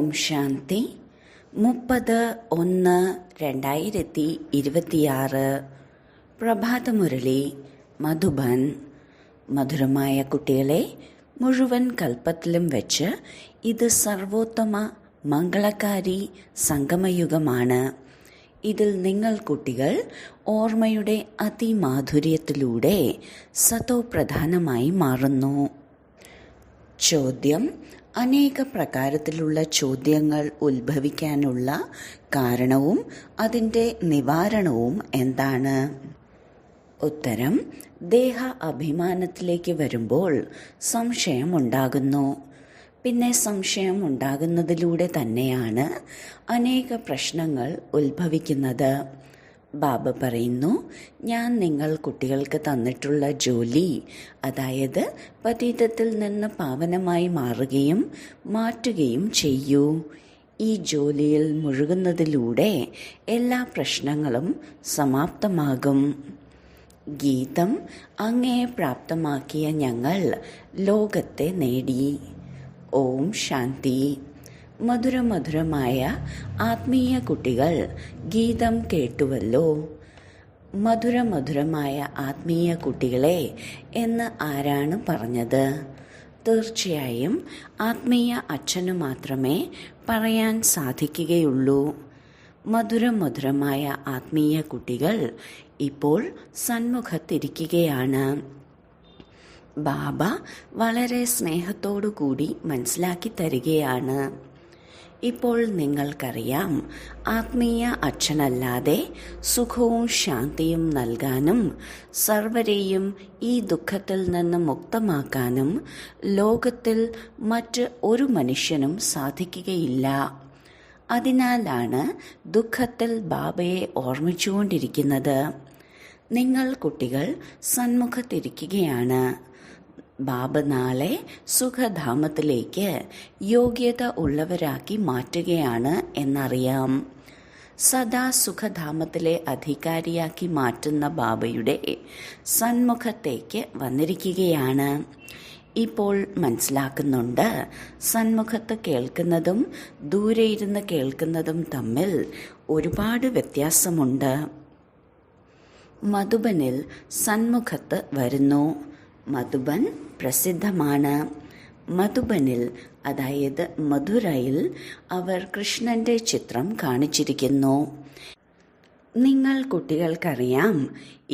ഓം ശാന്തി 30/1/2026 പ്രഭാതമുരളി മധുബൻ. മധുരമായ കുട്ടികളെ, മുഴുവൻ കൽപ്പത്തിലും വെച്ച് ഇത് സർവോത്തമ മംഗളകാരി സംഗമയുഗമാണ്. ഇതിൽ നിങ്ങൾ കുട്ടികൾ ഓർമ്മയുടെ അതിമാധുര്യത്തിലൂടെ സതോപ്രധാനമായി മാറുന്നു. ചോദ്യം: അനേക പ്രകാരത്തിലുള്ള ചോദ്യങ്ങൾ ഉത്ഭവിക്കാനുള്ള കാരണവും അതിൻ്റെ നിവാരണവും എന്താണ്? ഉത്തരം: ദേഹ അഭിമാനത്തിലേക്ക് വരുമ്പോൾ സംശയമുണ്ടാകുന്നു. പിന്നെ സംശയം ഉണ്ടാകുന്നതിലൂടെ തന്നെയാണ് അനേക പ്രശ്നങ്ങൾ ഉത്ഭവിക്കുന്നത്. ബാബ പറയുന്നു, ഞാൻ നിങ്ങൾ കുട്ടികൾക്ക് തന്നിട്ടുള്ള ജോലി, അതായത് പതീതത്തിൽ നിന്ന് പാവനമായി മാറുകയും മാറ്റുകയും ചെയ്യൂ. ഈ ജോലിയിൽ മുഴുകുന്നതിലൂടെ എല്ലാ പ്രശ്നങ്ങളും സമാപ്തമാകും. ഗീതം: അങ്ങയെ പ്രാപ്തമാക്കിയ ഞങ്ങൾ ലോകത്തെ നേടി. ഓം ശാന്തി. മധുരമധുരമായ ആത്മീയ കുട്ടികൾ, ഗീതം കേട്ടുവല്ലോ. മധുരമധുരമായ ആത്മീയ കുട്ടികളെ എന്ന് ആരാണ് പറഞ്ഞത്? തീർച്ചയായും ആത്മീയ അച്ഛനു മാത്രമേ പറയാൻ സാധിക്കുകയുള്ളൂ. മധുരമധുരമായ ആത്മീയ കുട്ടികൾ ഇപ്പോൾ സന്മുഖത്തിരിക്കുകയാണ്. ബാബ വളരെ സ്നേഹത്തോടു കൂടി മനസ്സിലാക്കി തരികയാണ്. ഇപ്പോൾ നിങ്ങൾക്കറിയാം, ആത്മീയ അച്ഛനല്ലാതെ സുഖവും ശാന്തിയും നൽകാനും സർവരെയും ഈ ദുഃഖത്തിൽ നിന്ന് മുക്തമാക്കാനും ലോകത്തിൽ മറ്റ് ഒരു മനുഷ്യനും സാധിക്കുകയില്ല. അതിനാലാണ് ദുഃഖത്തിൽ ബാബയെ ഓർമ്മിച്ചുകൊണ്ടിരിക്കുന്നത്. നിങ്ങൾ കുട്ടികൾ സന്മുഖത്തിരിക്കുകയാണ്. ബാബ നാളെ സുഖധാമത്തിലേക്ക് യോഗ്യത ഉള്ളവരാക്കി മാറ്റുകയാണ് എന്നറിയാം. സദാ സുഖധാമത്തിലെ അധികാരിയാക്കി മാറ്റുന്ന ബാബയുടെ സന്മുഖത്തേക്ക് വന്നിരിക്കുകയാണ്. ഇപ്പോൾ മനസ്സിലാക്കുന്നുണ്ട്, സന്മുഖത്ത് കേൾക്കുന്നതും ദൂരെ ഇരുന്ന് കേൾക്കുന്നതും തമ്മിൽ ഒരുപാട് വ്യത്യാസമുണ്ട്. മധുബനിൽ സന്മുഖത്ത് വരുന്നു. മധുബൻ പ്രസിദ്ധമാണ്. മധുബനിൽ, അതായത് മധുരയിൽ, അവർ കൃഷ്ണന്റെ ചിത്രം കാണിച്ചിരിക്കുന്നു. നിങ്ങൾ കുട്ടികൾക്കറിയാം,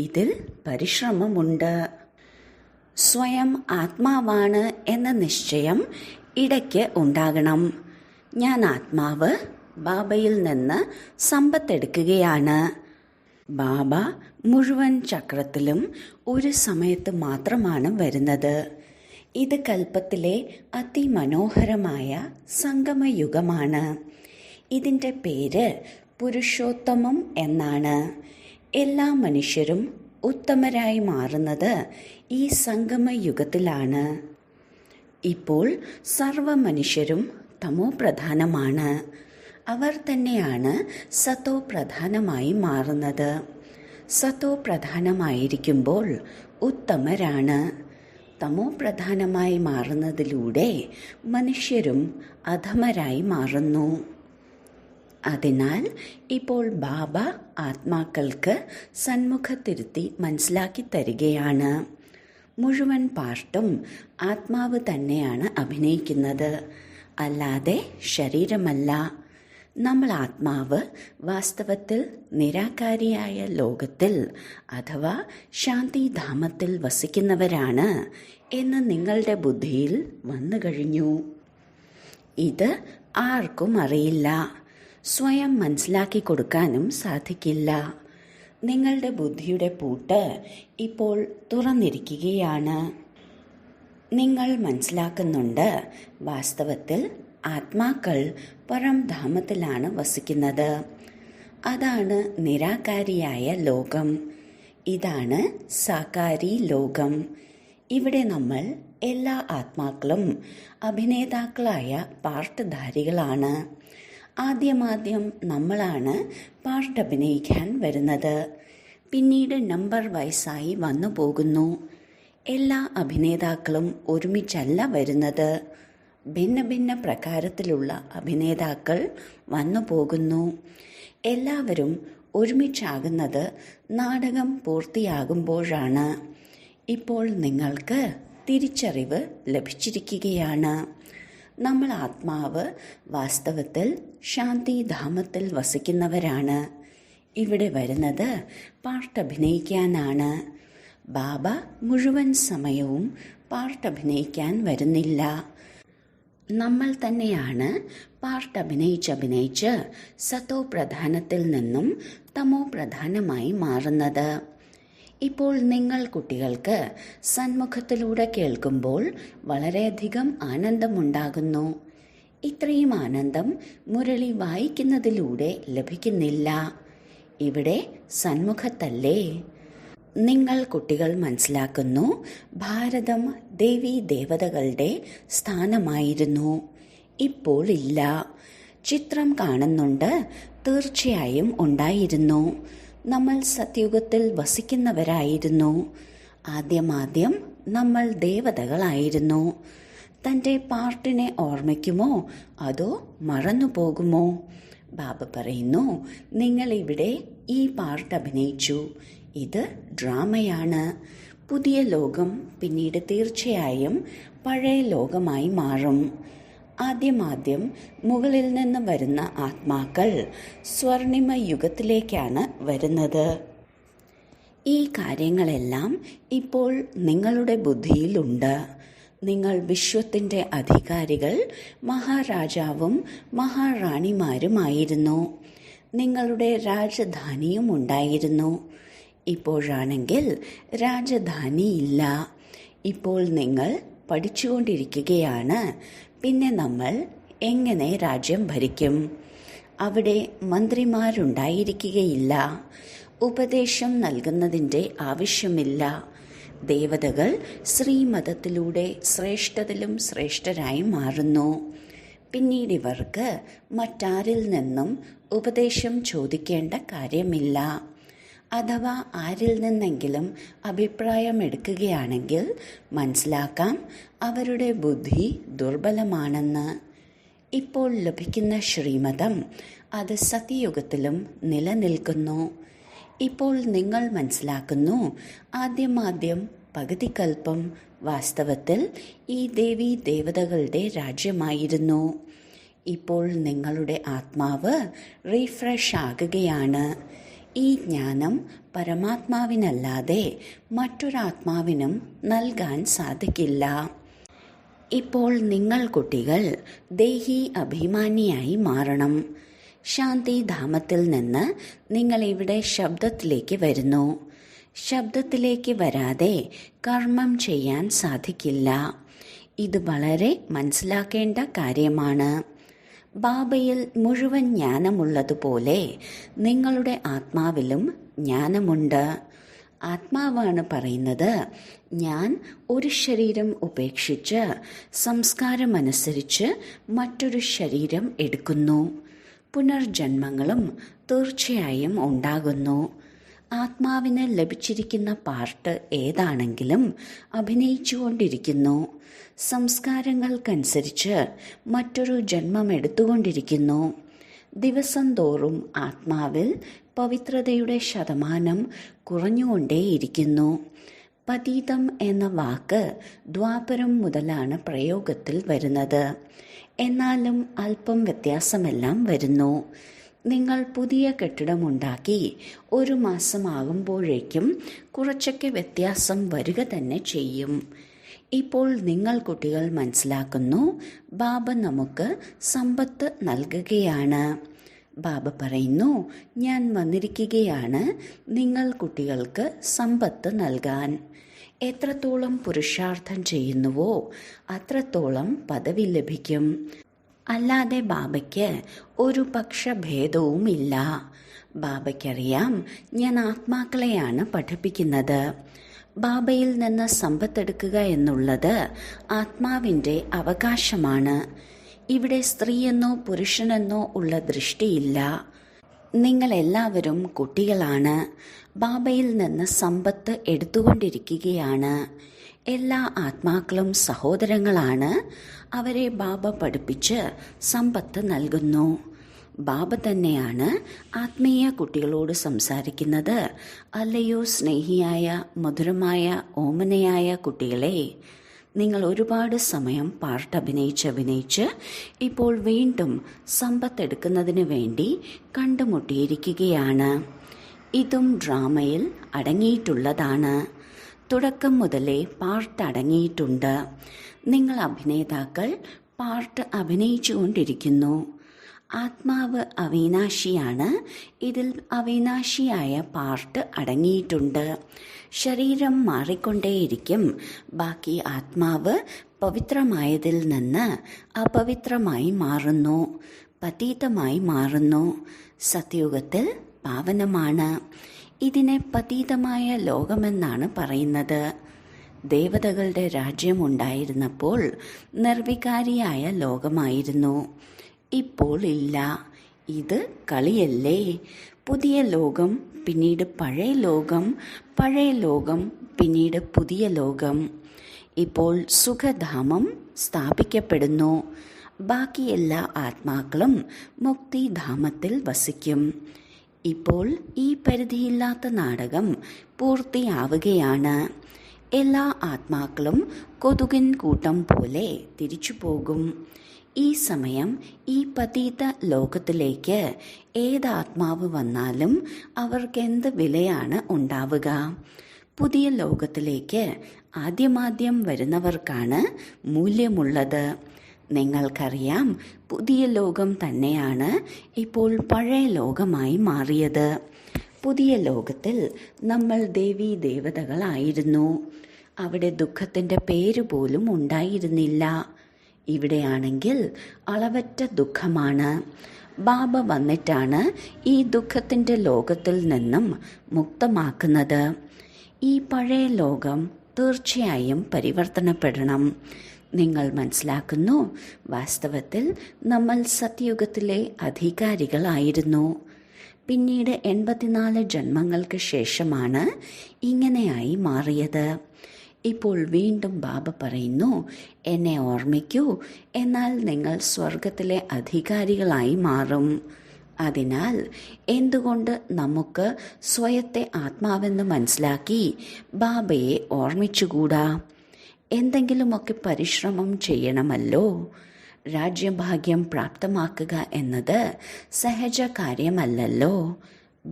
ഇതിൽ പരിശ്രമമുണ്ട്. സ്വയം ആത്മാവാണ് എന്ന നിശ്ചയം ഇടയ്ക്ക് ഉണ്ടാകണം. ഞാൻ ആത്മാവ് ബാബയിൽ നിന്ന് സമ്പത്തെടുക്കുകയാണ്. ബാബ മുഴുവൻ ചക്രത്തിലും ഒരു സമയത്ത് മാത്രമാണ് വരുന്നത്. ഇത് കൽപ്പത്തിലെ അതിമനോഹരമായ സംഗമയുഗമാണ്. ഇതിൻ്റെ പേര് പുരുഷോത്തമം എന്നാണ്. എല്ലാ മനുഷ്യരും ഉത്തമരായി മാറുന്നത് ഈ സംഗമയുഗത്തിലാണ്. ഇപ്പോൾ സർവ മനുഷ്യരും തമോ പ്രധാനമാണ്. അവർ തന്നെയാണ് സത്തോ പ്രധാനമായി മാറുന്നത്. സത്തോ പ്രധാനമായിരിക്കുമ്പോൾ ഉത്തമരാണ്. തമോ പ്രധാനമായി മാറുന്നതിലൂടെ മനുഷ്യരും അധമരായി മാറുന്നു. അതിനാൽ ഇപ്പോൾ ബാബ ആത്മാക്കൾക്ക് സന്മുഖത്തിരുത്തി മനസ്സിലാക്കി തരികയാണ്. മുഴുവൻ പാർട്ടും ആത്മാവ് തന്നെയാണ് അഭിനയിക്കുന്നത്, അല്ലാതെ ശരീരമല്ല. നമ്മൾ ആത്മാവ് വാസ്തവത്തിൽ നിരാകാരിയായ ലോകത്തിൽ അഥവാ ശാന്തിധാമത്തിൽ വസിക്കുന്നവരാണ് എന്ന് നിങ്ങളുടെ ബുദ്ധിയിൽ വന്നു കഴിഞ്ഞു. ഇത് ആർക്കും അറിയില്ല. സ്വയം മനസ്സിലാക്കി കൊടുക്കാനും സാധിക്കില്ല. നിങ്ങളുടെ ബുദ്ധിയുടെ പൂട്ട് ഇപ്പോൾ തുറന്നിരിക്കുകയാണ്. നിങ്ങൾ മനസ്സിലാക്കുന്നുണ്ട്, വാസ്തവത്തിൽ ആത്മാക്കൾ പരംധാമത്തിലാണ് വസിക്കുന്നത്. അതാണ് നിരാകാരിയായ ലോകം. ഇതാണ് സാകാരി ലോകം. ഇവിടെ നമ്മൾ എല്ലാ ആത്മാക്കളും അഭിനേതാക്കളായ പാർട്ട്ധാരികളാണ്. ആദ്യമാദ്യം നമ്മളാണ് പാർട്ട് അഭിനയിക്കാൻ വരുന്നത്. പിന്നീട് നമ്പർ വൈസായി വന്നു പോകുന്നു. എല്ലാ അഭിനേതാക്കളും ഒരുമിച്ചല്ല വരുന്നത്. ഭിന്ന ഭിന്ന പ്രകാരത്തിലുള്ള അഭിനേതാക്കൾ വന്നു പോകുന്നു. എല്ലാവരും ഒരുമിച്ചാകുന്നത് നാടകം പൂർത്തിയാകുമ്പോഴാണ്. ഇപ്പോൾ നിങ്ങൾക്ക് തിരിച്ചറിവ് ലഭിച്ചിരിക്കുകയാണ്. നമ്മൾ ആത്മാവ് വാസ്തവത്തിൽ ശാന്തിധാമത്തിൽ വസിക്കുന്നവരാണ്. ഇവിടെ വരുന്നത് പാർട്ടഭിനയിക്കാനാണ്. ബാബ മുഴുവൻ സമയവും പാർട്ടഭിനയിക്കാൻ വരുന്നില്ല. നമ്മൾ തന്നെയാണ് പാർട്ടഭിനയിച്ചഭിനയിച്ച് സത്തോ പ്രധാനത്തിൽ നിന്നും തമോ പ്രധാനമായി മാറുന്നത്. ഇപ്പോൾ നിങ്ങൾ കുട്ടികൾക്ക് സന്മുഖത്തിലൂടെ കേൾക്കുമ്പോൾ വളരെയധികം ആനന്ദമുണ്ടാകുന്നു. ഇത്രയും ആനന്ദം മുരളി വായിക്കുന്നതിലൂടെ ലഭിക്കുന്നില്ല. ഇവിടെ സന്മുഖത്തല്ലേ? നിങ്ങൾ കുട്ടികൾ മനസ്സിലാക്കുന്നു, ഭാരതം ദേവീ ദേവതകളുടെ സ്ഥാനമായിരുന്നു. ഇപ്പോൾ ഇല്ല. ചിത്രം കാണുന്നുണ്ട്, തീർച്ചയായും ഉണ്ടായിരുന്നു. നമ്മൾ സത്യുഗത്തിൽ വസിക്കുന്നവരായിരുന്നു. ആദ്യം നമ്മൾ ദേവതകളായിരുന്നു. തൻ്റെ പാർട്ടിനെ ഓർമ്മിക്കുമോ അതോ മറന്നുപോകുമോ? ബാബ പറയുന്നു, നിങ്ങൾ ഇവിടെ ഈ പാർട്ട് അഭിനയിച്ചു. ഇത് ഡ്രാമയാണ്. പുതിയ ലോകം പിന്നീട് തീർച്ചയായും പഴയ ലോകമായി മാറും. ആദ്യം മുകളിൽ നിന്ന് വരുന്ന ആത്മാക്കൾ സ്വർണിമ യുഗത്തിലേക്കാണ് വരുന്നത്. ഈ കാര്യങ്ങളെല്ലാം ഇപ്പോൾ നിങ്ങളുടെ ബുദ്ധിയിലുണ്ട്. നിങ്ങൾ വിശ്വത്തിൻ്റെ അധികാരികൾ, മഹാരാജാവും മഹാറാണിമാരുമായിരുന്നു. നിങ്ങളുടെ രാജധാനിയും ഉണ്ടായിരുന്നു. ഇപ്പോഴാണെങ്കിൽ രാജധാനിയില്ല. ഇപ്പോൾ നിങ്ങൾ പഠിച്ചുകൊണ്ടിരിക്കുകയാണ്. പിന്നെ നമ്മൾ എങ്ങനെ രാജ്യം ഭരിക്കും? അവിടെ മന്ത്രിമാരുണ്ടായിരിക്കുകയില്ല. ഉപദേശം നൽകുന്നതിൻ്റെ ആവശ്യമില്ല. ദേവതകൾ ശ്രീമതത്തിലൂടെ ശ്രേഷ്ഠതിലും ശ്രേഷ്ഠരായി മാറുന്നു. പിന്നീട് ഇവർക്ക് മറ്റാരിൽ നിന്നും ഉപദേശം ചോദിക്കേണ്ട കാര്യമില്ല. അഥവാ ആരിൽ നിന്നെങ്കിലും അഭിപ്രായമെടുക്കുകയാണെങ്കിൽ മനസ്സിലാക്കാം അവരുടെ ബുദ്ധി ദുർബലമാണെന്ന്. ഇപ്പോൾ ലഭിക്കുന്ന ശ്രീമതം അത് സത്യയുഗത്തിലും നിലനിൽക്കുന്നു. ഇപ്പോൾ നിങ്ങൾ മനസ്സിലാക്കുന്നു, ആദ്യം പകുതിക്കൽപ്പം വാസ്തവത്തിൽ ഈ ദേവീ ദേവതകളുടെ രാജ്യമായിരുന്നു. ഇപ്പോൾ നിങ്ങളുടെ ആത്മാവ് റീഫ്രഷ് ആകുകയാണ്. ഈ ജ്ഞാനം പരമാത്മാവിനല്ലാതെ മറ്റൊരാത്മാവിനും നൽകാൻ സാധിക്കില്ല. ഇപ്പോൾ നിങ്ങൾ കുട്ടികൾ ദേഹി അഭിമാനിയായി മാറണം. ശാന്തിധാമത്തിൽ നിന്ന് നിങ്ങൾ ഇവിടെ ശബ്ദത്തിലേക്ക് വരുന്നു. ശബ്ദത്തിലേക്ക് വരാതെ കർമ്മം ചെയ്യാൻ സാധിക്കില്ല. ഇത് വളരെ മനസ്സിലാക്കേണ്ട കാര്യമാണ്. ബാബയിൽ മുഴുവൻ ജ്ഞാനമുള്ളതുപോലെ നിങ്ങളുടെ ആത്മാവിലും ജ്ഞാനമുണ്ട്. ആത്മാവാണ് പറയുന്നത്, ഞാൻ ഒരു ശരീരം ഉപേക്ഷിച്ച് സംസ്കാരമനുസരിച്ച് മറ്റൊരു ശരീരം എടുക്കുന്നു. പുനർജന്മങ്ങളും തീർച്ചയായും ഉണ്ടാകുന്നു. ആത്മാവിന് ലഭിച്ചിരിക്കുന്ന പാർട്ട് ഏതാണെങ്കിലും അഭിനയിച്ചുകൊണ്ടിരിക്കുന്നു. സംസ്കാരങ്ങൾക്കനുസരിച്ച് മറ്റൊരു ജന്മം എടുത്തുകൊണ്ടിരിക്കുന്നു. ദിവസം തോറും ആത്മാവിൽ പവിത്രതയുടെ ശതമാനം കുറഞ്ഞുകൊണ്ടേയിരിക്കുന്നു. പതീതം എന്ന വാക്ക് ദ്വാപരം മുതലാണ് പ്രയോഗത്തിൽ വരുന്നത്. എന്നാലും അല്പം വ്യത്യാസമെല്ലാം വരുന്നു. നിങ്ങൾ പുതിയ കെട്ടിടമുണ്ടാക്കി 1 മാസമാകുമ്പോഴേക്കും കുറച്ചൊക്കെ വ്യത്യാസം വരിക തന്നെ ചെയ്യും. ഇപ്പോൾ നിങ്ങൾ കുട്ടികൾ മനസ്സിലാക്കുന്നു, ബാബ നമുക്ക് സമ്പത്ത് നൽകുകയാണ്. ബാബ പറയുന്നു, ഞാൻ വന്നിരിക്കുകയാണ് നിങ്ങൾ കുട്ടികൾക്ക് സമ്പത്ത് നൽകാൻ. എത്രത്തോളം പുരുഷാർത്ഥം ചെയ്യുന്നുവോ അത്രത്തോളം പദവി ലഭിക്കും. അല്ലാതെ ബാബയ്ക്ക് ഒരു പക്ഷഭേദവുമില്ല. ബാബയ്ക്കറിയാം, ഞാൻ ആത്മാക്കളെയാണ് പഠിപ്പിക്കുന്നത്. ബാബയിൽ നിന്ന് സമ്പത്തെടുക്കുക എന്നുള്ളത് ആത്മാവിൻ്റെ അവകാശമാണ്. ഇവിടെ സ്ത്രീയെന്നോ പുരുഷനെന്നോ ഉള്ള ദൃഷ്ടിയില്ല. നിങ്ങളെല്ലാവരും കുട്ടികളാണ്. ബാബയിൽ നിന്ന് സമ്പത്ത് എടുത്തുകൊണ്ടിരിക്കുകയാണ്. എല്ലാ ആത്മാക്കളും സഹോദരങ്ങളാണ്. അവരെ ബാബ പഠിപ്പിച്ച് സമ്പത്ത് നൽകുന്നു. ബാബ തന്നെയാണ് ആത്മീയ കുട്ടികളോട് സംസാരിക്കുന്നത്. അല്ലയോ സ്നേഹിയായ മധുരമായ ഓമനയായ കുട്ടികളെ, നിങ്ങൾ ഒരുപാട് സമയം പാർട്ട് അഭിനയിച്ച് ഇപ്പോൾ വീണ്ടും സമ്പത്തെടുക്കുന്നതിന് വേണ്ടി കണ്ടുമുട്ടിയിരിക്കുകയാണ്. ഇതും ഡ്രാമയിൽ അടങ്ങിയിട്ടുള്ളതാണ്. തുടക്കം മുതലേ പാർട്ട് അടങ്ങിയിട്ടുണ്ട്. നിങ്ങൾ അഭിനേതാക്കൾ പാർട്ട് അഭിനയിച്ചുകൊണ്ടിരിക്കുന്നു. ആത്മാവ് അവിനാശിയാണ്. ഇതിൽ അവിനാശിയായ പാർട്ട് അടങ്ങിയിട്ടുണ്ട്. ശരീരം മാറിക്കൊണ്ടേയിരിക്കും. ബാക്കി ആത്മാവ് പവിത്രമായതിൽ നിന്ന് അപവിത്രമായി മാറുന്നു, പതീതമായി മാറുന്നു. സത്യുഗത്തിൽ പാവനമാണ്. ഇതിനെ പതീതമായ ലോകമെന്നാണ് പറയുന്നത്. ദേവതകളുടെ രാജ്യമുണ്ടായിരുന്നപ്പോൾ നിർവികാരിയായ ലോകമായിരുന്നു. ഇപ്പോൾ ഇല്ല. ഇത് കളിയല്ലേ? പുതിയ ലോകം, പിന്നീട് പഴയ ലോകം, പഴയ ലോകം, പിന്നീട് പുതിയ ലോകം. ഇപ്പോൾ സുഖധാമം സ്ഥാപിക്കപ്പെടുന്നു. ബാക്കി എല്ലാ ആത്മാക്കളും മുക്തിധാമത്തിൽ വസിക്കും. ഇപ്പോൾ ഈ പരിധിയില്ലാത്ത നാടകം പൂർത്തിയാവുകയാണ്. എല്ലാ ആത്മാക്കളും കൊതുകിൻ കൂട്ടം പോലെ തിരിച്ചു പോകും. ഈ സമയം ഈ പതീത ലോകത്തിലേക്ക് ഏതാത്മാവ് വന്നാലും അവർക്കെന്ത് വിലയാണ് ഉണ്ടാവുക? പുതിയ ലോകത്തിലേക്ക് ആദ്യമാദ്യം വരുന്നവർക്കാണ് മൂല്യമുള്ളത്. നിങ്ങൾക്കറിയാം, പുതിയ ലോകം തന്നെയാണ് ഇപ്പോൾ പഴയ ലോകമായി മാറിയത്. പുതിയ ലോകത്തിൽ നമ്മൾ ദേവീ ദേവതകളായിരുന്നു. അവിടെ ദുഃഖത്തിൻ്റെ പേര് പോലും ഉണ്ടായിരുന്നില്ല. ഇവിടെയാണെങ്കിൽ അളവറ്റ ദുഃഖമാണ്. ബാബ വന്നിട്ടാണ് ഈ ദുഃഖത്തിൻ്റെ ലോകത്തിൽ നിന്നും മുക്തമാക്കുന്നത്. ഈ പഴയ ലോകം തീർച്ചയായും പരിവർത്തനപ്പെടണം. നിങ്ങൾ മനസ്സിലാക്കുന്നു, വാസ്തവത്തിൽ നമ്മൾ സത്യയുഗത്തിലെ അധികാരികളായിരുന്നു. പിന്നീട് 84 ജന്മങ്ങൾക്ക് ശേഷമാണ് ഇങ്ങനെയായി മാറിയത്. ഇപ്പോൾ വീണ്ടും ബാബ പറയുന്നു, എന്നെ ഓർമ്മിക്കൂ, എന്നാൽ നിങ്ങൾ സ്വർഗത്തിലെ അധികാരികളായി മാറും. അതിനാൽ എന്തുകൊണ്ട് നമുക്ക് സ്വയത്തെ ആത്മാവെന്ന് മനസ്സിലാക്കി ബാബയെ ഓർമ്മിച്ചുകൂടാ? എന്തെങ്കിലുമൊക്കെ പരിശ്രമം ചെയ്യണമല്ലോ. രാജ്യഭാഗ്യം പ്രാപ്തമാക്കുക എന്നത് സഹജ കാര്യമല്ലല്ലോ.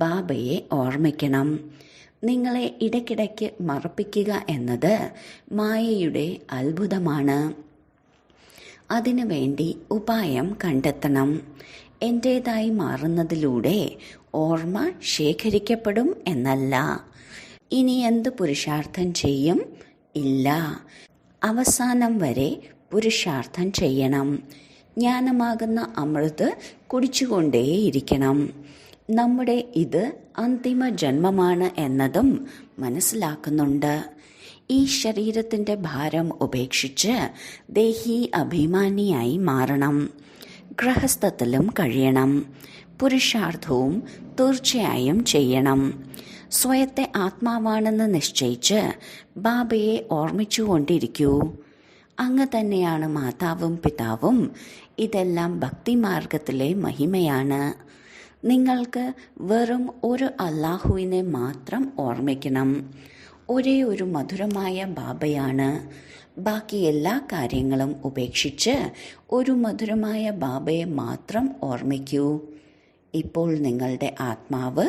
ബാബയെ ഓർമ്മിക്കണം. നിങ്ങളെ ഇടയ്ക്കിടയ്ക്ക് മറപ്പിക്കുക എന്നത് മായയുടെ അത്ഭുതമാണ്. അതിനുവേണ്ടി ഉപായം കണ്ടെത്തണം. എൻ്റേതായി മാറുന്നതിലൂടെ ഓർമ്മ ശേഖരിക്കപ്പെടും എന്നല്ല. ഇനി എന്ത് പുരുഷാർത്ഥം ചെയ്യും? ഇല്ല. അവസാനം വരെ പുരുഷാർത്ഥം ചെയ്യണം. ജ്ഞാനമാകുന്ന അമൃത് കുടിച്ചുകൊണ്ടേയിരിക്കണം. നമ്മുടെ ഇത് അന്തിമ ജന്മമാണ് എന്നതും മനസ്സിലാക്കുന്നുണ്ട്. ഈ ശരീരത്തിൻ്റെ ഭാരം ഉപേക്ഷിച്ച് ദേഹി അഭിമാനിയായി മാറണം. ഗൃഹസ്ഥത്തിലും കഴിയണം. പുരുഷാർത്ഥവും തീർച്ചയായും ചെയ്യണം. സ്വയത്തെ ആത്മാവാണെന്ന് നിശ്ചയിച്ച് ബാബയെ ഓർമ്മിച്ചുകൊണ്ടിരിക്കൂ. അങ്ങ് തന്നെയാണ് മാതാവും പിതാവും. ഇതെല്ലാം ഭക്തിമാർഗത്തിലെ മഹിമയാണ്. നിങ്ങൾക്ക് വെറും ഒരു അല്ലാഹുവിനെ മാത്രം ഓർമ്മിക്കണം. ഒരേ ഒരു മധുരമായ ബാബയാണ്. ബാക്കി എല്ലാ കാര്യങ്ങളും ഉപേക്ഷിച്ച് ഒരു മധുരമായ ബാബയെ മാത്രം ഓർമ്മിക്കൂ. ഇപ്പോൾ നിങ്ങളുടെ ആത്മാവ്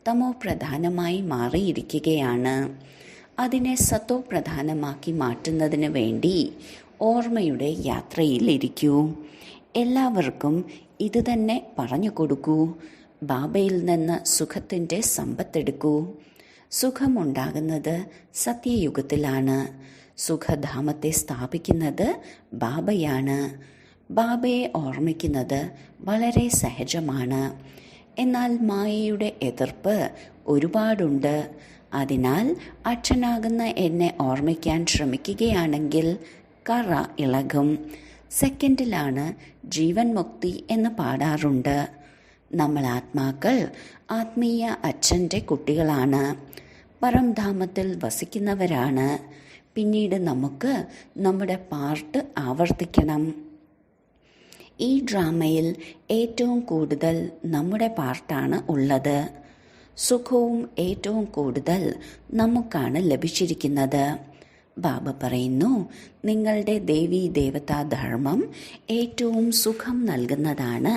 തമോ പ്രധാനമായി മാറിയിരിക്കുകയാണ്. അതിനെ സത്തോ പ്രധാനമാക്കി മാറ്റുന്നതിന് വേണ്ടി ഓർമ്മയുടെ യാത്രയിൽ ഇരിക്കൂ. എല്ലാവർക്കും ഇത് തന്നെ പറഞ്ഞു കൊടുക്കൂ. ബാബയിൽ നിന്ന് സുഖത്തിൻ്റെ സമ്പത്തെടുക്കൂ. സുഖമുണ്ടാകുന്നത് സത്യയുഗത്തിലാണ്. സുഖധാമത്തെ സ്ഥാപിക്കുന്നത് ബാബയാണ്. ബാബയെ ഓർമ്മിക്കുന്നത് വളരെ സഹജമാണ്. എന്നാൽ മായയുടെ എതിർപ്പ് ഒരുപാടുണ്ട്. അതിനാൽ അച്ഛനാകുന്ന എന്നെ ഓർമ്മിക്കാൻ ശ്രമിക്കുകയാണെങ്കിൽ കറ ഇളകും. സെക്കൻഡിലാണ് ജീവൻ മുക്തി എന്ന് പാടാറുണ്ട്. നമ്മൾ ആത്മാക്കൾ ആത്മീയ അച്ഛൻ്റെ കുട്ടികളാണ്. പരംധാമത്തിൽ വസിക്കുന്നവരാണ്. പിന്നീട് നമുക്ക് നമ്മുടെ പാർട്ട് ആവർത്തിക്കണം. ഈ ഡ്രാമയിൽ ഏറ്റവും കൂടുതൽ നമ്മുടെ പാർട്ടാണ് ഉള്ളത്. സുഖവും ഏറ്റവും കൂടുതൽ നമുക്കാണ് ലഭിച്ചിരിക്കുന്നത്. ബാബ പറയുന്നു, നിങ്ങളുടെ ദേവീ ദേവതാ ധർമ്മം ഏറ്റവും സുഖം നൽകുന്നതാണ്.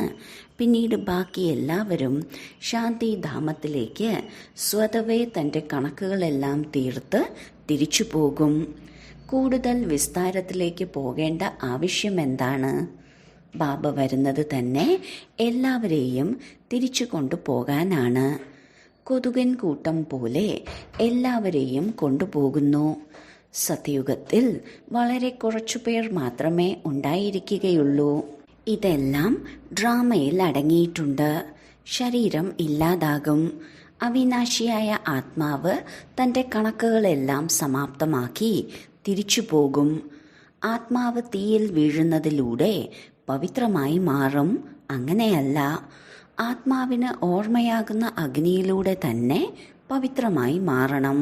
പിന്നീട് ബാക്കി എല്ലാവരും ശാന്തിധാമത്തിലേക്ക് സ്വതവേ തൻ്റെ കണക്കുകളെല്ലാം തീർത്ത് തിരിച്ചു പോകും. കൂടുതൽ വിസ്താരത്തിലേക്ക് പോകേണ്ട ആവശ്യമെന്താണ്? ബാബ വരുന്നത് തന്നെ എല്ലാവരെയും തിരിച്ചു കൊണ്ടുപോകാനാണ്. കൊതുകൻ കൂട്ടം പോലെ എല്ലാവരെയും കൊണ്ടുപോകുന്നു. സത്യയുഗത്തിൽ വളരെ കുറച്ചുപേർ മാത്രമേ ഉണ്ടായിരിക്കുകയുള്ളൂ. ഇതെല്ലാം ഡ്രാമയിൽ അടങ്ങിയിട്ടുണ്ട്. ശരീരം ഇല്ലാതാകും. അവിനാശിയായ ആത്മാവ് തൻ്റെ കണക്കുകളെല്ലാം സമാപ്തമാക്കി തിരിച്ചു പോകും. ആത്മാവ് തീയിൽ വീഴുന്നതിലൂടെ പവിത്രമായി മാറും. അങ്ങനെയല്ല, ആത്മാവിന് ഓർമ്മയാകുന്ന അഗ്നിയിലൂടെ തന്നെ പവിത്രമായി മാറണം.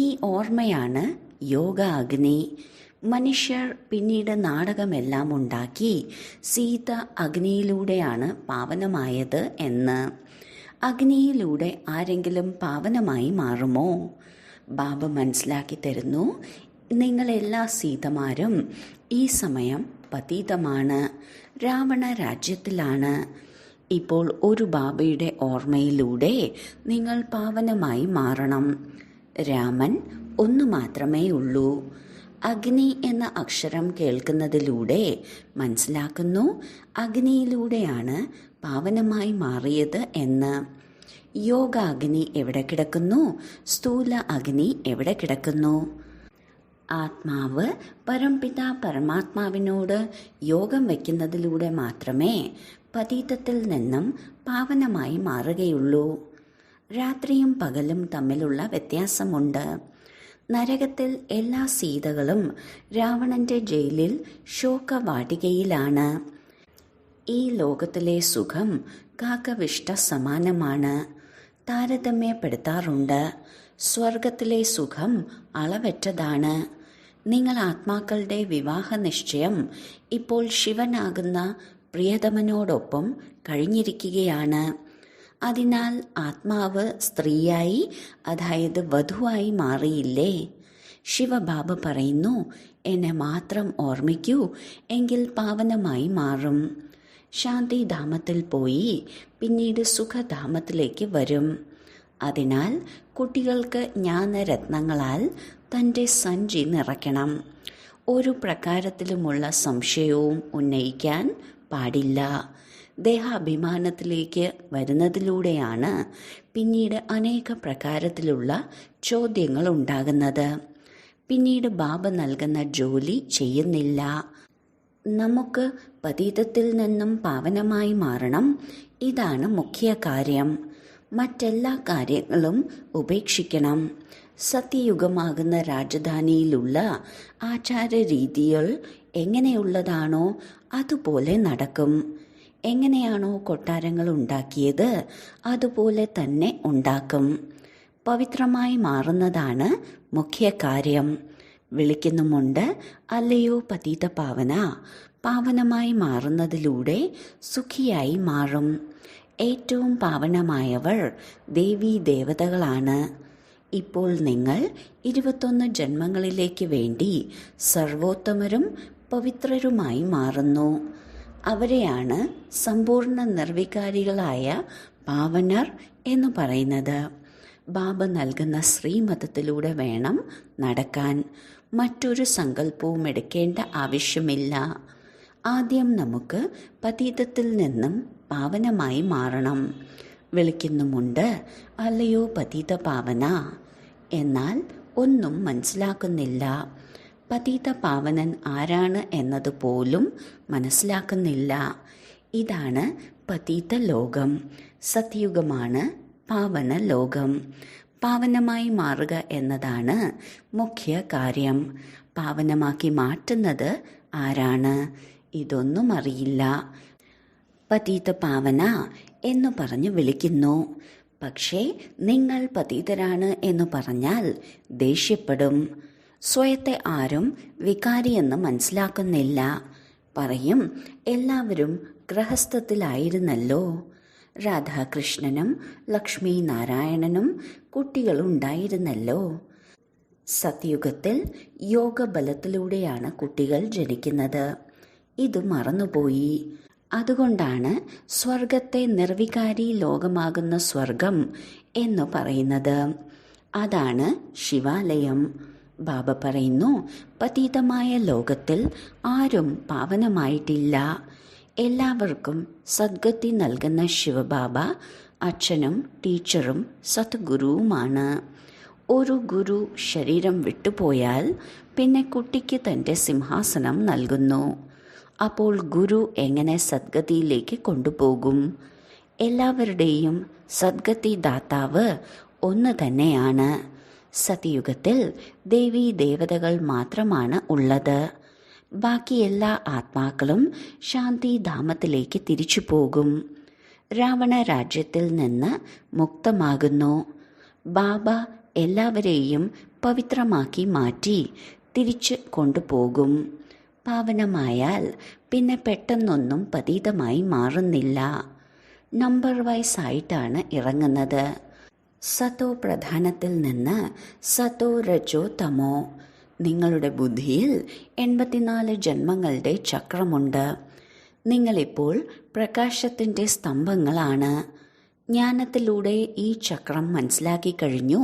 ഈ ഓർമ്മയാണ് യോഗ അഗ്നി. മനുഷ്യർ പിന്നീട് നാടകമെല്ലാം ഉണ്ടാക്കി സീത അഗ്നിയിലൂടെയാണ് പാവനമായത് എന്ന്. അഗ്നിയിലൂടെ ആരെങ്കിലും പാവനമായി മാറുമോ? ബാബ മനസ്സിലാക്കി തരുന്നു, നിങ്ങളെല്ലാ സീതമാരും ഈ സമയം പതീതമാണ്, രാവണ രാജ്യത്തിലാണ്. ഇപ്പോൾ ഒരു ബാബയുടെ ഓർമ്മയിലൂടെ നിങ്ങൾ പാവനമായി മാറണം. രാമൻ ഒന്നു മാത്രമേ ഉള്ളൂ. അഗ്നി എന്ന അക്ഷരം കേൾക്കുന്നതിലൂടെ മനസ്സിലാക്കുന്നു, അഗ്നിയിലൂടെയാണ് പാവനമായി മാറിയത് എന്ന്. യോഗ അഗ്നി എവിടെ കിടക്കുന്നു? സ്ഥൂല അഗ്നി എവിടെ കിടക്കുന്നു? ആത്മാവ് പരംപിത പരമാത്മാവിനോട് യോഗം വയ്ക്കുന്നതിലൂടെ മാത്രമേ പതീതത്തിൽ നിന്നും പാവനമായി മാറുകയുള്ളൂ. രാത്രിയും പകലും തമ്മിലുള്ള വ്യത്യാസമുണ്ട്. നരകത്തിൽ എല്ലാ സീതകളും രാവണന്റെ ജയിലിൽ ശോകവാടികയിലാണ്. ഈ ലോകത്തിലെ സുഖം കാക്കവിഷ്ട സമാനമാണ്. താരതമ്യപ്പെടുത്താറുണ്ട്. സ്വർഗത്തിലെ സുഖം അളവറ്റതാണ്. നിങ്ങൾ ആത്മാക്കളുടെ വിവാഹ നിശ്ചയം ഇപ്പോൾ ശിവനാകുന്ന പ്രിയതമനോടൊപ്പം കഴിഞ്ഞിരിക്കുകയാണ്. അതിനാൽ ആത്മാവ് സ്ത്രീയായി, അതായത് വധുവായി മാറിയില്ലേ? ശിവബാബ പറയുന്നു, എന്നെ മാത്രം ഓർമ്മിക്കൂ, എങ്കിൽ പാവനമായി മാറും. ശാന്തിധാമത്തിൽ പോയി പിന്നീട് സുഖധാമത്തിലേക്ക് വരും. അതിനാൽ കുട്ടികൾക്ക് ജ്ഞാനരത്നങ്ങളാൽ തൻ്റെ സഞ്ചി നിറയ്ക്കണം. ഒരു പ്രകാരത്തിലുമുള്ള സംശയവും ഉന്നയിക്കാൻ പാടില്ല. ദേഹാഭിമാനത്തിലേക്ക് വരുന്നതിലൂടെയാണ് പിന്നീട് അനേക പ്രകാരത്തിലുള്ള ചോദ്യങ്ങൾ ഉണ്ടാകുന്നത്. പിന്നീട് ബാബ നൽകുന്ന ജോലി ചെയ്യുന്നില്ല. നമുക്ക് പതീതത്തിൽ നിന്നും പാവനമായി മാറണം. ഇതാണ് മുഖ്യ കാര്യം. മറ്റെല്ലാ കാര്യങ്ങളും ഉപേക്ഷിക്കണം. സത്യയുഗമാകുന്ന രാജധാനിയിലുള്ള ആചാരരീതികൾ എങ്ങനെയുള്ളതാണോ അതുപോലെ നടക്കും. എങ്ങനെയാണോ കൊട്ടാരങ്ങൾ ഉണ്ടാക്കിയത് അതുപോലെ തന്നെ ഉണ്ടാക്കും. പവിത്രമായി മാറുന്നതാണ് മുഖ്യ കാര്യം. വിളിക്കുന്നുമുണ്ട്, അല്ലയോ പതീത പാവന, പാവനമായി മാറുന്നതിലൂടെ സുഖിയായി മാറും. ഏറ്റവും പാവനമായവർ ദേവീ ദേവതകളാണ്. ഇപ്പോൾ നിങ്ങൾ 21 ജന്മങ്ങളിലേക്ക് വേണ്ടി സർവോത്തമരും പവിത്രരുമായി മാറുന്നു. അവരെയാണ് സമ്പൂർണ്ണ നിർവികാരികളായ പാവനർ എന്ന് പറയുന്നത്. ബാബ നൽകുന്ന ശ്രീമതത്തിലൂടെ വേണം നടക്കാൻ. മറ്റൊരു സങ്കല്പവും എടുക്കേണ്ട ആവശ്യമില്ല. ആദ്യം നമുക്ക് പതീതത്തിൽ നിന്നും പാവനമായി മാറണം. വിളിക്കുന്നുമുണ്ട്, അല്ലയോ പതീത പാവന, എന്നാൽ ഒന്നും മനസ്സിലാക്കുന്നില്ല. പതീത പാവനൻ ആരാണ് എന്നതുപോലും മനസ്സിലാക്കുന്നില്ല. ഇതാണ് പതീത ലോകം. സത്യുഗമാണ് പാവന ലോകം. പാവനമായി മാറുക എന്നതാണ് മുഖ്യ കാര്യം. പാവനമാക്കി മാറ്റുന്നത് ആരാണ്? ഇതൊന്നും അറിയില്ല. പതീത പാവന എന്നു പറഞ്ഞു വിളിക്കുന്നു. പക്ഷേ നിങ്ങൾ പതീതരാണ് എന്ന് പറഞ്ഞാൽ ദേഷ്യപ്പെടും. സ്വയത്തെ ആരും വികാരിയെന്ന് മനസ്സിലാക്കുന്നില്ല. പറയും, എല്ലാവരും ഗൃഹസ്ഥത്തിലായിരുന്നല്ലോ. രാധാകൃഷ്ണനും ലക്ഷ്മി നാരായണനും കുട്ടികളുണ്ടായിരുന്നല്ലോ. സത്യുഗത്തിൽ യോഗബലത്തിലൂടെയാണ് കുട്ടികൾ ജനിക്കുന്നത്. ഇത് മറന്നുപോയി. അതുകൊണ്ടാണ് സ്വർഗത്തെ നിർവികാരി ലോകമാകുന്ന സ്വർഗം എന്ന് പറയുന്നത്. അതാണ് ശിവാലയം. ബാബ പറയുന്നു, പതീതമായ ലോകത്തിൽ ആരും പാവനമായിട്ടില്ല. എല്ലാവർക്കും സദ്ഗതി നൽകുന്ന ശിവബാബ അച്ഛനും ടീച്ചറും സദ്ഗുരുവുമാണ്. ഒരു ഗുരു ശരീരം വിട്ടുപോയാൽ പിന്നെ കുട്ടിക്ക് തൻ്റെ സിംഹാസനം നൽകുന്നു. അപ്പോൾ ഗുരു എങ്ങനെ സദ്ഗതിയിലേക്ക് കൊണ്ടുപോകും? എല്ലാവരുടെയും സദ്ഗതി ദാതാവ് ഒന്ന് തന്നെയാണ്. സത്യയുഗത്തിൽ ദേവീ ദേവതകൾ മാത്രമാണ് ഉള്ളത്. ബാക്കി എല്ലാ ആത്മാക്കളും ശാന്തിധാമത്തിലേക്ക് തിരിച്ചു പോകും. രാവണ രാജ്യത്തിൽ നിന്ന് മുക്തമാകുന്നു. ബാബ എല്ലാവരെയും പവിത്രമാക്കി മാറ്റി തിരിച്ച് കൊണ്ടുപോകും. പാവനമായാൽ പിന്നെ പെട്ടെന്നൊന്നും പതീതമായി മാറുന്നില്ല. നമ്പർ വൈസ് ആയിട്ടാണ് ഇറങ്ങുന്നത്. സതോ പ്രധാനത്തിൽ നിന്ന് സതോ രജോ തമോ. നിങ്ങളുടെ ബുദ്ധിയിൽ 84 ജന്മങ്ങളുടെ ചക്രമുണ്ട്. നിങ്ങളിപ്പോൾ പ്രകാശത്തിൻ്റെ സ്തംഭങ്ങളാണ്. ജ്ഞാനത്തിലൂടെ ഈ ചക്രം മനസ്സിലാക്കി കഴിഞ്ഞു.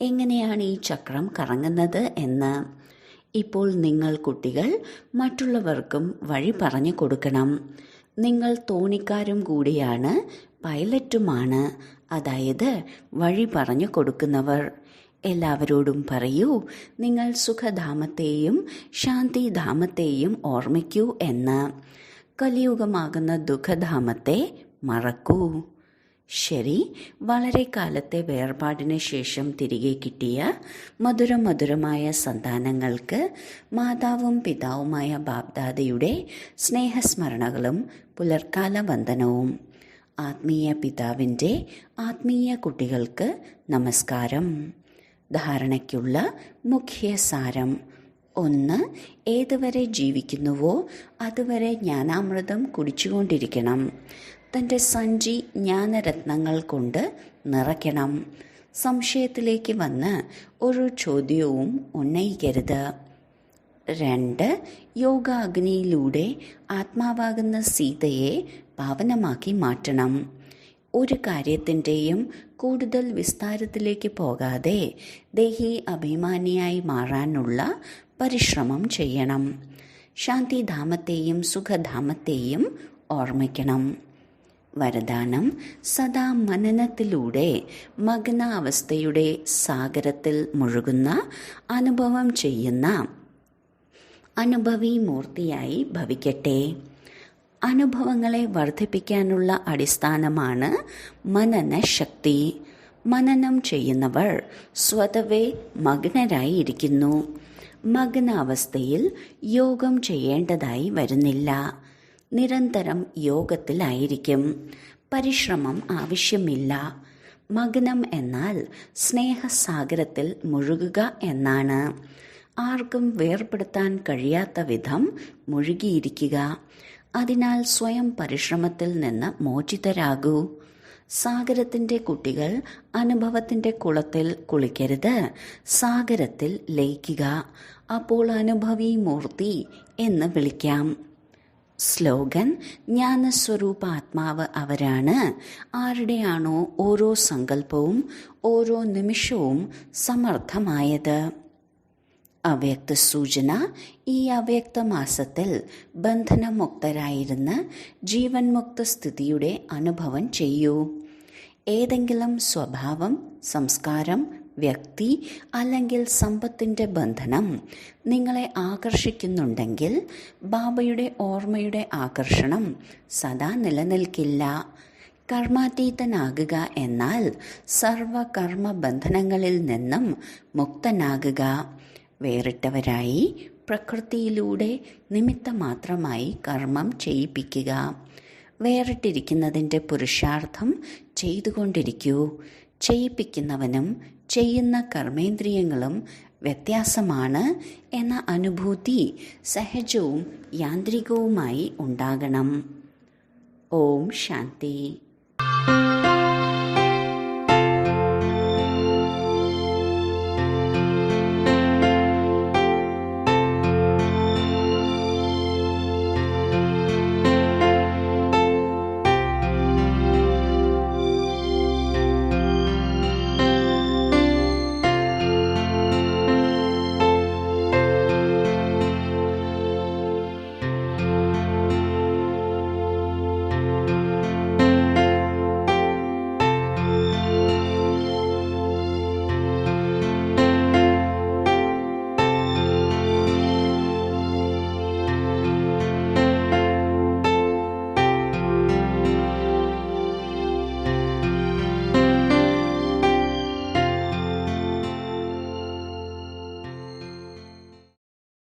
എങ്ങനെയാണ് ഈ ചക്രം കറങ്ങുന്നത് എന്ന്. ഇപ്പോൾ നിങ്ങൾ കുട്ടികൾ മറ്റുള്ളവർക്കും വഴി പറഞ്ഞു കൊടുക്കണം. നിങ്ങൾ തോണിക്കാരും കൂടിയാണ്, പൈലറ്റുമാണ്. അതായത് വഴി പറഞ്ഞു കൊടുക്കുന്നവർ. എല്ലാവരോടും പറയൂ, നിങ്ങൾ സുഖധാമത്തെയും ശാന്തിധാമത്തെയും ഓർമ്മിക്കൂ എന്ന്. കലിയുഗമാകുന്ന ദുഃഖധാമത്തെ മറക്കൂ. ശരി, വളരെ കാലത്തെ വേർപാടിന് ശേഷം തിരികെ കിട്ടിയ മധുരമധുരമായ സന്താനങ്ങൾക്ക് മാതാവും പിതാവുമായ ബാബ്ദാദയുടെ സ്നേഹസ്മരണകളും പുലർക്കാല വന്ദനവും. ആത്മീയ പിതാവിൻ്റെ ആത്മീയ കുട്ടികൾക്ക് നമസ്കാരം. ധാരണയ്ക്കുള്ള മുഖ്യ സാരം: 1. ഏതുവരെ ജീവിക്കുന്നുവോ അതുവരെ ജ്ഞാനാമൃതം കുടിച്ചുകൊണ്ടിരിക്കണം. തൻ്റെ സഞ്ചി ജ്ഞാനരത്നങ്ങൾ കൊണ്ട് നിറയ്ക്കണം. സംശയത്തിലേക്ക് വന്ന് ഒരു ചോദ്യവും ഉന്നയിക്കരുത്. 2. യോഗാഗ്നിയിലൂടെ ആത്മാവാകുന്ന സീതയെ പാവനമാക്കി മാറ്റണം. ഒരു കാര്യത്തിൻ്റെയും കൂടുതൽ വിസ്താരത്തിലേക്ക് പോകാതെ ദേഹി അഭിമാനിയായി മാറാനുള്ള പരിശ്രമം ചെയ്യണം. ശാന്തിധാമത്തെയും സുഖധാമത്തെയും ഓർമ്മിക്കണം. വരദാനം: സദാ മനനത്തിലൂടെ മഗ്നാവസ്ഥയുടെ സാഗരത്തിൽ മുഴുകുന്ന അനുഭവം ചെയ്യുന്ന അനുഭവി മൂർത്തിയായി ഭവിക്കട്ടെ. അനുഭവങ്ങളെ വർദ്ധിപ്പിക്കാനുള്ള അടിസ്ഥാനമാണ് മനനശക്തി. മനനം ചെയ്യുന്നവർ സ്വതവേ മഗ്നരായിരിക്കുന്നു. മഗ്നാവസ്ഥയിൽ യോഗം ചെയ്യേണ്ടതായി വരുന്നില്ല. നിരന്തരം യോഗത്തിലായിരിക്കും. പരിശ്രമം ആവശ്യമില്ല. മഗ്നം എന്നാൽ സ്നേഹസാഗരത്തിൽ മുഴുകുക എന്നാണ്. ആർക്കും വേർപെടുത്താൻ കഴിയാത്ത വിധം മുഴുകിയിരിക്കുക. അതിനാൽ സ്വയം പരിശ്രമത്തിൽ നിന്ന് മോചിതരാകൂ. സാഗരത്തിൻ്റെ കുട്ടികൾ അനുഭവത്തിൻ്റെ കുളത്തിൽ കുളിക്കരുത്, സാഗരത്തിൽ ലയിക്കുക. അപ്പോൾ അനുഭവി മൂർത്തി എന്ന് വിളിക്കാം. സ്ലോഗൻ: ജ്ഞാനസ്വരൂപ ആത്മാവ് അവരാണ്. ആരുടെയാണോ ഓരോ സങ്കല്പവും ഓരോ നിമിഷവും സമർത്ഥമായത്. അവ്യക്ത സൂചന: ഈ അവ്യക്ത മാസത്തിൽ ബന്ധനമുക്തരായിരുന്ന് ജീവൻ മുക്ത സ്ഥിതിയുടെ അനുഭവം ചെയ്യൂ. ഏതെങ്കിലും സ്വഭാവം, സംസ്കാരം, വ്യക്തി അല്ലെങ്കിൽ സമ്പത്തിൻ്റെ ബന്ധനം നിങ്ങളെ ആകർഷിക്കുന്നുണ്ടെങ്കിൽ ബാബയുടെ ഓർമ്മയുടെ ആകർഷണം സദാ നിലനിൽക്കില്ല. കർമാതീതനാകുക എന്നാൽ സർവകർമ്മ ബന്ധനങ്ങളിൽ നിന്നും മുക്തനാകുക. വേറിട്ടവരായി പ്രകൃതിയിലൂടെ നിമിത്തമാത്രമായി കർമ്മം ചെയ്യിപ്പിക്കുക. വേറിട്ടിരിക്കുന്നതിൻ്റെ പുരുഷാർത്ഥം ചെയ്തുകൊണ്ടിരിക്കൂ. ചെയ്യിപ്പിക്കുന്നവനും ചെയ്യുന്ന കർമ്മേന്ദ്രിയങ്ങളും വ്യത്യാസമാണ് എന്ന അനുഭൂതി സഹജവും യാന്ത്രികവുമായി ഉണ്ടാകണം. ഓം ശാന്തി.